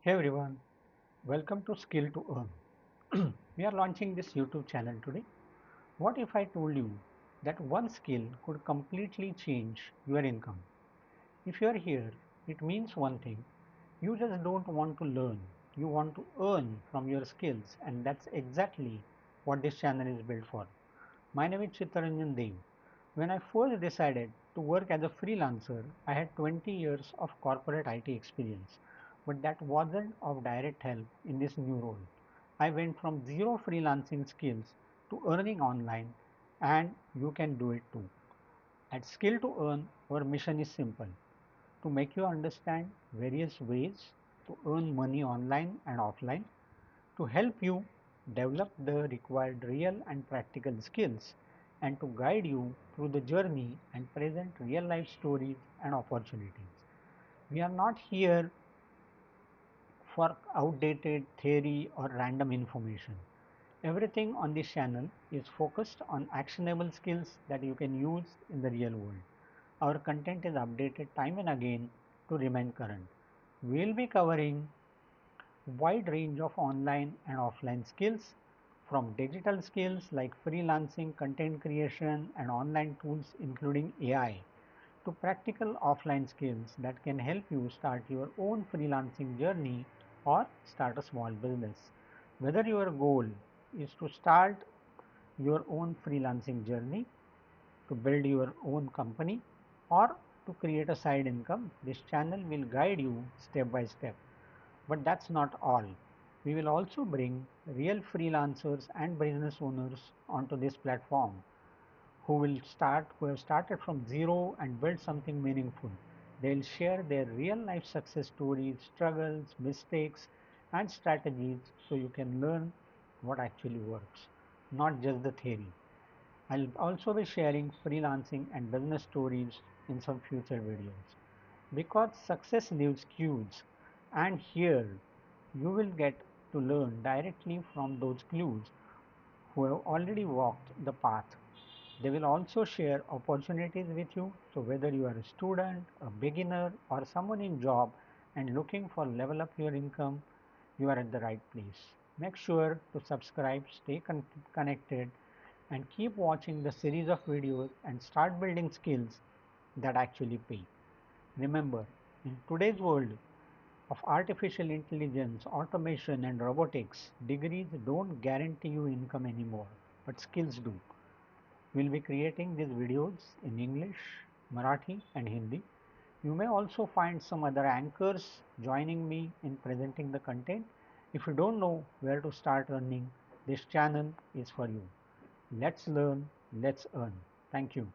Hey everyone, welcome to Skill2Earn. We are launching this YouTube channel today. What if I told you that one skill could completely change your income? If you are here, it means one thing. You just don't want to learn, you want to earn from your skills, and that's exactly what this channel is built for. My name is Chittaranjan Dev. When I first decided to work as a freelancer, I had 20 years of corporate IT experience, but that wasn't of direct help in this new role. I went from zero freelancing skills to earning online, and you can do it too. At Skill to Earn, our mission is simple to make you understand various ways to earn money online and offline, to help you develop the required real and practical skills, and to guide you through the journey and present real life stories and opportunities. We are not here for outdated theory or random information. Everything on this channel is focused on actionable skills that you can use in the real world. Our content is updated time and again to remain current. We'll be covering wide range of online and offline skills, from digital skills like freelancing, content creation, and online tools including AI, to practical offline skills that can help you start your own freelancing journey or start a small business. Whether your goal is to start your own freelancing journey, to build your own company, or to create a side income, this channel will guide you step by step. But that's not all. We will also bring real freelancers and business owners onto this platform who have started from zero and built something meaningful. They'll share their real life success stories, struggles, mistakes, and strategies so you can learn what actually works, not just the theory. I'll also be sharing freelancing and business stories in some future videos. Because success leaves cues, and here you will get to learn directly from those clues who have already walked the path. They will also share opportunities with you. So whether you are a student, a beginner, or someone in job and looking for level up your income, you are at the right place. Make sure to subscribe, stay connected, and keep watching the series of videos and start building skills that actually pay. Remember, in today's world of artificial intelligence, automation, and robotics, degrees don't guarantee you income anymore, but skills do. We'll be creating these videos in English, Marathi, and Hindi. You may also find some other anchors joining me in presenting the content. If you don't know where to start earning, this channel is for you. Let's learn, let's earn. Thank you.